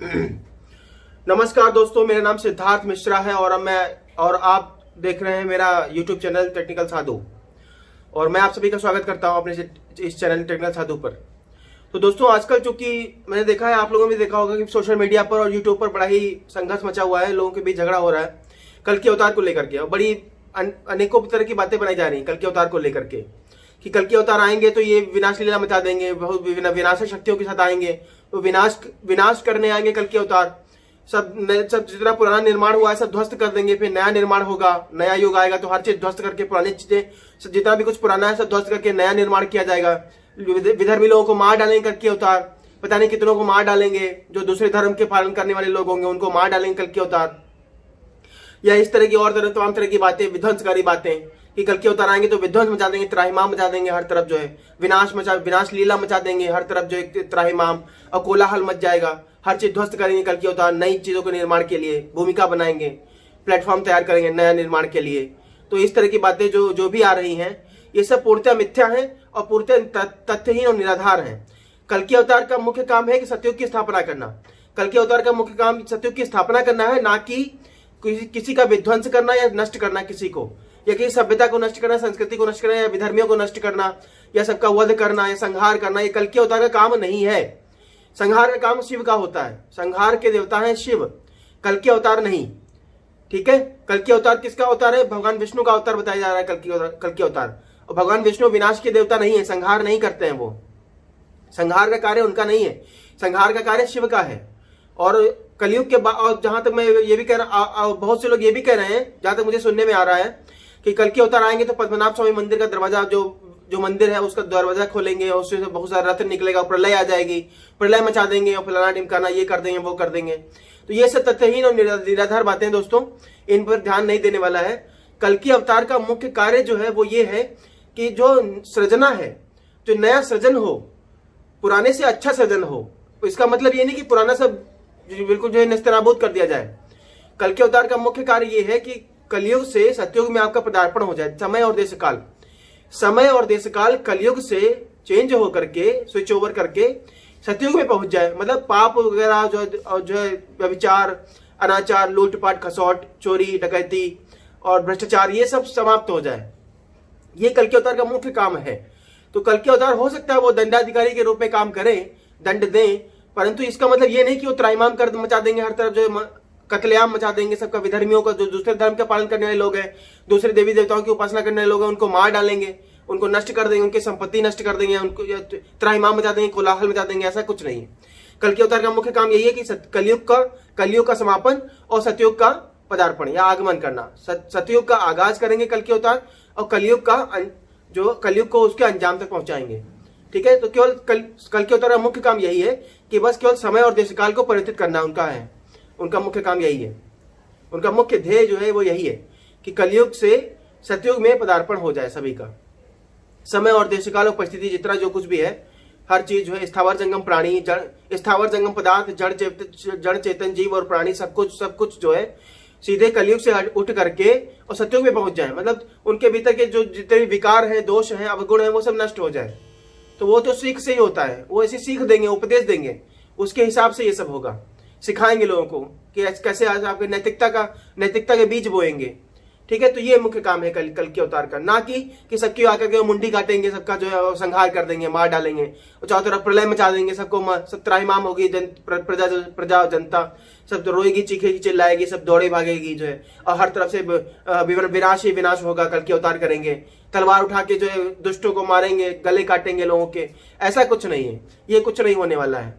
नमस्कार दोस्तों, मेरा नाम सिद्धार्थ मिश्रा है और आप देख रहे हैं मेरा YouTube चैनल टेक्निकल साधु। और मैं आप सभी का स्वागत करता हूं अपने इस चैनल टेक्निकल साधु पर। तो दोस्तों, आजकल चूंकि मैंने देखा है, आप लोगों ने देखा होगा कि सोशल मीडिया पर और YouTube पर बड़ा ही संघर्ष मचा हुआ है, लोगों के बीच झगड़ा हो रहा है कल के अवतार को लेकर के। और बड़ी अनेकों तरह की बातें बनाई जा रही कल के अवतार को लेकर के कि कल के अवतार आएंगे तो ये विनाश लीला मचा देंगे, बहुत विनाशक शक्तियों के साथ आएंगे, तो विनाश करने आएंगे कल के अवतार। सब जितना पुराना निर्माण हुआ है सब ध्वस्त कर देंगे, फिर नया निर्माण होगा, नया युग आएगा तो हर चीज ध्वस्त करके पुरानी चीजें जितना भी कुछ पुराना है सब ध्वस्त करके नया निर्माण किया जाएगा। विधर्मी लोगों को मार डालेंगे कल के अवतार, पता नहीं कितनों को मार डालेंगे, जो दूसरे धर्म के पालन करने वाले लोग होंगे उनको मार डालेंगे कल के अवतार। या इस तरह की और तमाम तरह की बातें, विध्वंसकारी बातें कि कल के अवतार आएंगे तो विध्वंस मचा देंगे, त्राहिमाम मचा देंगे, हर तरफ जो है विनाश लीला मचा देंगे, हर तरफ जो है त्राहिमाम और कोलाहल मच जाएगा, हर चीज ध्वस्त करेंगे कल के अवतार। नई चीजों के निर्माण के लिए भूमिका बनाएंगे, प्लेटफॉर्म तैयार करेंगे नया निर्माण के लिए। तो इस तरह की बातें जो भी आ रही हैं ये सब पूर्णतः मिथ्या है और पूर्णतः तथ्यहीन और निराधार है। कल के अवतार का मुख्य काम है कि सतयुग की स्थापना करना। कल के अवतार का मुख्य काम सतयुग की स्थापना करना है, ना कि किसी का विध्वंस करना या नष्ट करना किसी को, या किसी सभ्यता को नष्ट करना, संस्कृति को नष्ट करना, या विधर्मियों को नष्ट करना, या सबका वध करना या संहार करना। ये कल के अवतार का काम नहीं है। संहार का काम शिव का होता है, संहार के देवता है शिव, कल के अवतार नहीं। ठीक है, कल के अवतार किसका अवतार है? भगवान विष्णु का अवतार बताया जा रहा है कल के अवतार। और भगवान विष्णु विनाश के देवता नहीं है, संहार नहीं करते हैं, वो संहार का कार्य उनका नहीं है, संहार का कार्य शिव का है। और कलयुग के बाद, और जहां तक मैं ये भी कह रहा, बहुत से लोग ये भी कह रहे हैं, जहां तक मुझे सुनने में आ रहा है कि कल के अवतार आएंगे तो पद्मनाभ स्वामी मंदिर का दरवाजा, जो मंदिर है उसका दरवाजा खोलेंगे और उससे बहुत सारा रत्न निकलेगा, प्रलय आ जाएगी, प्रलय मचा देंगे और फलाना ढिमकाना ये कर देंगे वो कर देंगे। तो ये सब तथ्यहीन और निराधार बातें दोस्तों, इन पर ध्यान नहीं देने वाला है। कल के अवतार का मुख्य कार्य जो है वो ये है कि जो सृजना है, जो नया सृजन हो, पुराने से अच्छा सृजन हो। इसका मतलब ये नहीं कि पुराना सब बिल्कुल जो है नेस्तनाबूद कर दिया जाए। कल के अवतार का मुख्य कार्य ये है कि कलयुग से सतयुग में आपका पदार्पण हो जाए। समय और देश काल कलयुग से चेंज होकर के, स्विच ओवर करके सतयुग में पहुंच जाए। मतलब पाप वगैरह जो है व्यभिचार, अनाचार, लूटपाट, खसौट, चोरी, डकैती और भ्रष्टाचार, ये सब समाप्त हो जाए। ये कल के अवतार का मुख्य काम है। तो कल के अवतार हो सकता है वो दंडाधिकारी के रूप में काम करें, दंड दें, परंतु इसका मतलब ये नहीं कि वो त्राहिमाम कर मचा देंगे, हर तरफ जो कत्लेआम मचा देंगे सबका। विधर्मियों का, जो दूसरे धर्म का पालन करने वाले लोग हैं, दूसरे देवी देवताओं की उपासना करने वाले लोग हैं, उनको मार डालेंगे, उनको नष्ट कर देंगे, उनकी संपत्ति नष्ट कर देंगे, उनको त्राहिमाम मचा देंगे, कोलाहल मचा देंगे। ऐसा कुछ नहीं है। कल के अवतार का मुख्य काम यही है कि कलयुग का समापन और सतयुग का पदार्पण या आगमन करना। सतयुग का आगाज करेंगे कल के अवतार और कलयुग को उसके अंजाम तक पहुंचाएंगे। ठीक है, तो केवल कल के अवतार का मुख्य काम यही है कि बस केवल समय और देशकाल को परिवर्तित करना उनका मुख्य काम यही है। उनका मुख्य ध्येय जो है वो यही है कि कलयुग से सतयुग में पदार्पण हो जाए सभी का। समय और देशकाल और परिस्थिति जितना जो कुछ भी है, हर चीज जो है, स्थावर जंगम प्राणी, स्थावर जंगम पदार्थ, जड़ चेतन जीव और प्राणी, सब कुछ जो है सीधे कलयुग से उठ करके और सतयुग में पहुंच जाए। मतलब उनके भीतर के जो जितने भी विकार है, दोष है, अवगुण है, वो सब नष्ट हो जाए। तो वो तो सीख से ही होता है, वो ऐसी सीख देंगे, उपदेश देंगे, उसके हिसाब से ये सब होगा। सिखाएंगे लोगों को कि कैसे आज आपके नैतिकता के बीज बोएंगे। ठीक है, तो ये मुख्य काम है कल के अवतार का, ना कि सबकी आकर के मुंडी काटेंगे, सबका जो है संहार कर देंगे, मार डालेंगे और चारों तरफ प्रलय मचा देंगे, सबको सब त्राहिमाम होगी, प्रजा जनता सब रोएगी, चीखेगी, चिल्लाएगी, सब दौड़े भागेगी जो है, और हर तरफ से विनाश ही विनाश होगा। कल के अवतार करेंगे, तलवार उठा के जो है दुष्टों को मारेंगे, गले काटेंगे लोगों के। ऐसा कुछ नहीं है, ये कुछ नहीं होने वाला है।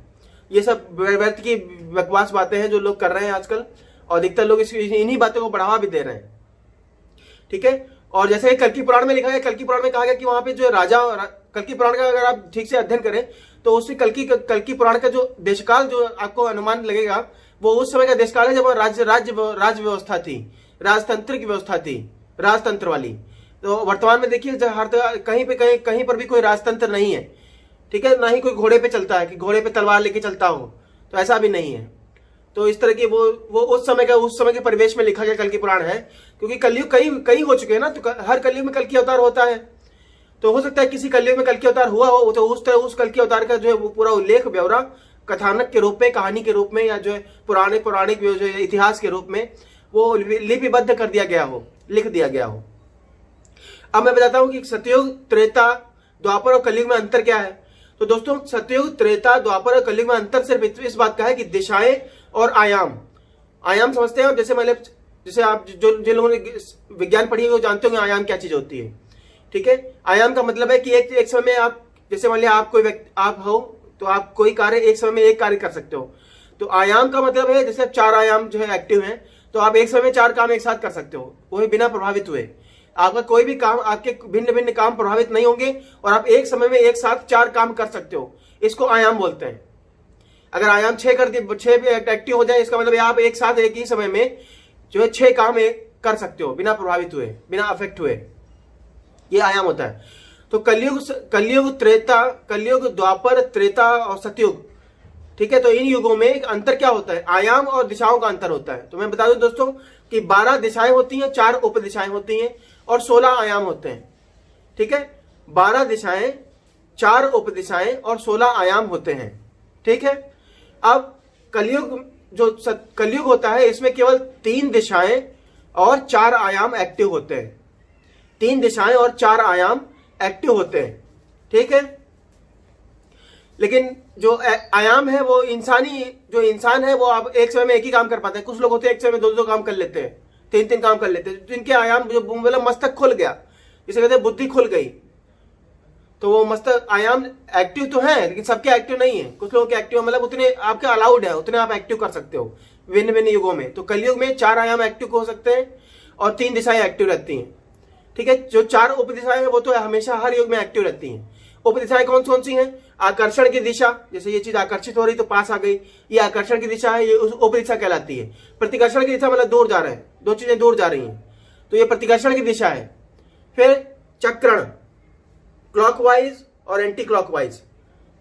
ये सब व्यर्थ की बकवास बातें हैं जो लोग कर रहे हैं आजकल, और अधिकतर लोग इन्हीं बातों को बढ़ावा भी दे रहे हैं। ठीक है, और जैसे कि कल की पुराण में लिखा है, कल की पुराण में कहा गया कि वहां पे जो कल की पुराण का अगर आप ठीक से अध्ययन करें तो उससे कल की पुराण का जो देशकाल जो आपको अनुमान लगेगा वो उस समय का देशकाल है जब राज्य व्यवस्था थी, राजतंत्र की व्यवस्था थी, राजतंत्र वाली। तो वर्तमान में देखिए कहीं पर भी कोई राजतंत्र नहीं है। ठीक है, ना ही कोई घोड़े पे चलता है कि घोड़े पे तलवार लेके चलता हो, तो ऐसा भी नहीं है। तो इस तरह की वो उस समय के परिवेश में लिखा गया कल की पुराण है, क्योंकि कलयुग कई हो चुके हैं ना, तो हर कलयुग में कल की अवतार होता है। तो हो सकता है किसी कलयुग में कल की अवतार हुआ हो, तो उस कल की अवतार का जो है वो पूरा उल्लेख ब्यौरा कथानक के रूप में, कहानी के रूप में, या जो है पौराणिक जो है इतिहास के रूप में वो लिपिबद्ध कर दिया गया हो, लिख दिया गया हो। अब मैं बताता हूं कि सतयुग, त्रेता, द्वापर और कलयुग में अंतर क्या है। तो दोस्तों सतयुग, त्रेता, द्वापर और कलयुग में अंतर सिर्फ इस बात का है कि दिशाएं और आयाम। आयाम समझते हैं आप, जैसे आप जिन लोगों ने विज्ञान पढ़ी है वो जानते होंगे आयाम क्या चीज होती है। ठीक है, आयाम का मतलब है कि एक समय में आप, जैसे मान लिया आप हो तो आप कोई कार्य एक समय में एक कार्य कर सकते हो। तो आयाम का मतलब है जैसे 4 आयाम जो है एक्टिव हैं, तो आप एक समय में 4 काम एक साथ कर सकते हो, वो भी बिना प्रभावित हुए। आपका कोई भी काम, आपके भिन्न भिन्न काम प्रभावित नहीं होंगे और आप एक समय में एक साथ 4 काम कर सकते हो, इसको आयाम बोलते हैं। अगर आयाम 6 एक्टिव हो जाए, इसका मतलब आप एक साथ एक ही समय में जो है 6 काम कर सकते हो बिना प्रभावित हुए, बिना अफेक्ट हुए, ये आयाम होता है। तो कलयुग, त्रेता, कलयुग, द्वापर, त्रेता और सतयुग, ठीक है। तो इन युगों में अंतर क्या होता है, आयाम और दिशाओं का अंतर होता है। तो मैं बता दूं दोस्तों कि 12 दिशाएं होती हैं, 4 उप दिशाएं होती हैं और 16 आयाम होते हैं। ठीक है, 12 दिशाएं, 4 उप दिशाएं और 16 आयाम होते हैं। ठीक है, अब कलयुग होता है, इसमें केवल 3 दिशाएं और 4 आयाम एक्टिव होते हैं। 3 दिशाएं और 4 आयाम एक्टिव होते हैं। ठीक है, लेकिन जो आयाम है वो इंसान है वो आप एक समय में एक ही काम कर पाते हैं। कुछ लोग होते हैं एक समय में 2 काम कर लेते हैं, 3 काम कर लेते हैं, जिनके आयाम जो मतलब मस्तक खुल गया, जिसे कहते हैं बुद्धि खुल गई, तो वो मस्तक आयाम एक्टिव तो है लेकिन सबके एक्टिव नहीं है। कुछ लोगों के एक्टिव मतलब उतने आपके अलाउड है, उतने आप एक्टिव कर सकते हो भिन्न भिन्न युगों में। तो कलयुग में 4 आयाम एक्टिव हो सकते हैं और 3 दिशाएं एक्टिव रहती हैं। ठीक है, जो 4 उप दिशाएं हैं वो तो हमेशा हर युग में एक्टिव रहती हैं। उप दिशाएं कौन सी हैं, आकर्षण की दिशा, जैसे ये चीज आकर्षित हो रही तो पास आ गई, ये आकर्षण की दिशा है, ये उप दिशा कहलाती है। प्रतिकर्षण की दिशा मतलब दूर जा रहे हैं, 2 चीजें दूर जा रही हैं, तो ये प्रतिकर्षण की दिशा है। फिर चक्रण, क्लॉकवाइज और एंटी क्लॉकवाइज,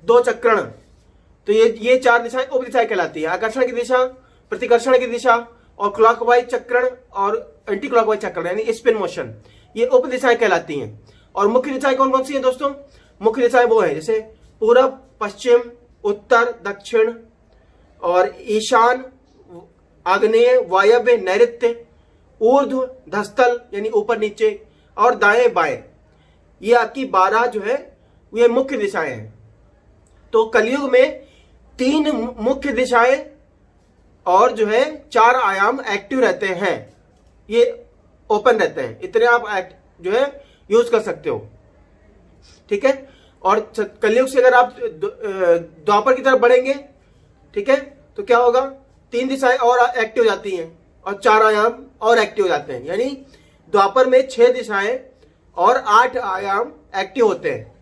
2 चक्रण, तो ये 4 दिशाएं उप दिशाएं कहलाती है। आकर्षण की दिशा, प्रतिकर्षण की दिशा और क्लॉकवाइज चक्रण और एंटी क्लॉकवाइज चक्रण यानी स्पिन मोशन, ये उप दिशाएं कहलाती हैं। और मुख्य दिशाएं कौन सी हैं दोस्तों, मुख्य दिशाएं वो है जैसे पूरब, पश्चिम, उत्तर, दक्षिण और ईशान, आग्नेय, वायव्य, नैऋत्य, ऊर्ध्व, धस्तल यानी ऊपर नीचे और दाएं बाएं, ये आपकी 12 जो है ये मुख्य दिशाएं हैं। तो कलयुग में 3 मुख्य दिशाएं और जो है 4 आयाम एक्टिव रहते हैं, ये ओपन रहते हैं, इतने आप जो है यूज कर सकते हो। ठीक है, और कलयुग से अगर आप द्वापर की तरफ बढ़ेंगे, ठीक है, तो क्या होगा, 3 दिशाएं और एक्टिव हो जाती हैं और 4 आयाम और एक्टिव हो जाते हैं। यानी द्वापर में 6 दिशाएं और 8 आयाम एक्टिव होते हैं।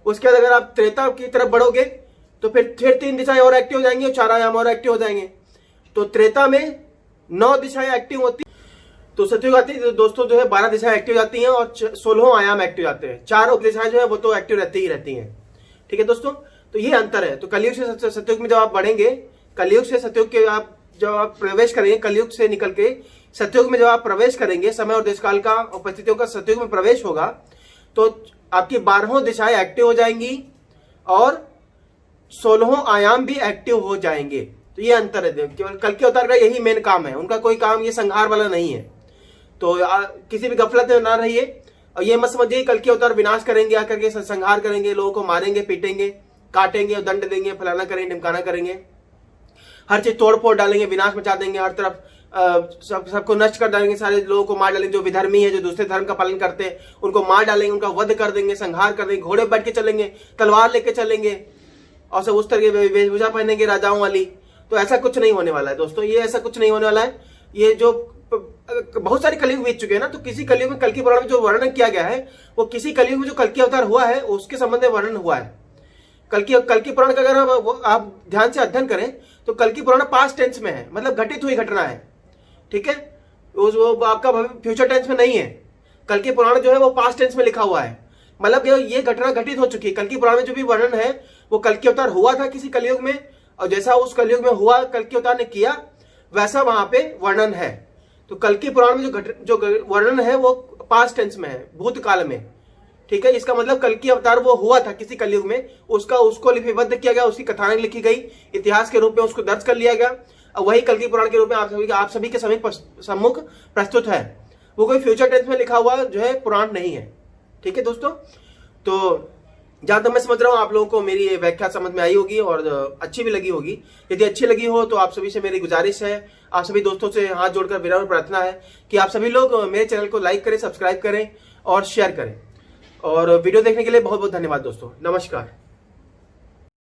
उसके बाद अगर आप त्रेता की तरफ बढ़ोगे तो फिर 3 दिशाएं और एक्टिव हो जाएंगी और 4 आयाम और एक्टिव हो जाएंगे। तो त्रेता में 9 दिशाएं एक्टिव होती, तो सतयुग आती है दोस्तों जो है 12 दिशाएं एक्टिव जाती हैं और 16 आयाम एक्टिव जाते हैं। 4 उप दिशाएं जो है वो तो एक्टिव रहती ही रहती हैं। ठीक है दोस्तों, तो ये अंतर है। तो कलयुग से सतयुग में जब आप बढ़ेंगे, कलयुग से सतयुग के जब आप प्रवेश करेंगे, कलयुग से निकल के सतयुग में जब आप प्रवेश करेंगे, समय और देशकाल का और परिस्थितियों का सतयुग में प्रवेश होगा, तो आपकी 12 दिशाएं एक्टिव हो जाएंगी और 16 आयाम भी एक्टिव हो जाएंगे। तो ये अंतर है। केवल कल के अवतार का यही मेन काम है, उनका कोई काम ये संहार वाला नहीं है। तो किसी भी गफलत में ना रहिए और ये मत समझिए कल के अवतार विनाश करेंगे, आकर के संहार करेंगे, लोगों को मारेंगे, पीटेंगे, काटेंगे और दंड देंगे, फलाना करेंगे, ढिमकाना करेंगे, हर चीज तोड़ फोड़ डालेंगे, विनाश मचा देंगे, हर तरफ सबको नष्ट कर डालेंगे, सारे लोगों को मार डालेंगे। जो विधर्मी है, जो दूसरे धर्म का पालन करते हैं, उनको मार डालेंगे, उनका वध कर देंगे, संहार कर देंगे, घोड़े बैठ के चलेंगे, तलवार लेके चलेंगे और सब उस तरह की वेशभूषा पहनेंगे राजाओं वाली। तो ऐसा कुछ नहीं होने वाला है दोस्तों, ये ऐसा कुछ नहीं होने वाला है। ये जो बहुत सारे कलयुग बीत चुके हैं ना, तो किसी कलयुग में, कल की पुराण में जो वर्णन किया गया है वो किसी कलयुग में जो कल की अवतार हुआ है उसके संबंध में वर्णन हुआ है। कल की पुराण का अगर आप ध्यान से अध्ययन करें तो कल की पुराण पास्ट टेंस में है, मतलब घटित हुई घटना है। ठीक है, वो आपका फ्यूचर टेंस में नहीं है। कल की पुराण जो है वो पास्ट टेंस में लिखा हुआ है, मतलब ये घटना घटित हो चुकी है। कल की पुराण में जो भी वर्णन है वो कल की अवतार हुआ था किसी कलयुग में, और जैसा उस कलयुग में हुआ, कल की अवतार ने किया, वैसा वहां पे वर्णन है। तो कल की पुराण में जो वर्णन है वो पास्ट टेंस में है, भूतकाल में। ठीक है, इसका मतलब कल की अवतार वो हुआ था किसी कलयुग में, उसको लिपिबद्ध किया गया, उसकी कथाएं लिखी गई, इतिहास के रूप में उसको दर्ज कर लिया गया, वही कल की पुराण के रूप में आप सभी के सम्मुख प्रस्तुत है। वो कोई फ्यूचर टेंस में लिखा हुआ जो है पुराण नहीं है। ठीक है दोस्तों, तो जहां तक मैं समझ रहा हूँ आप लोगों को मेरी ये व्याख्या समझ में आई होगी और अच्छी भी लगी होगी। यदि अच्छी लगी हो तो आप सभी से मेरी गुजारिश है, आप सभी दोस्तों से हाथ जोड़कर विनम्र प्रार्थना है कि आप सभी लोग मेरे चैनल को लाइक करें, सब्सक्राइब करें और शेयर करें। और वीडियो देखने के लिए बहुत बहुत धन्यवाद दोस्तों। नमस्कार।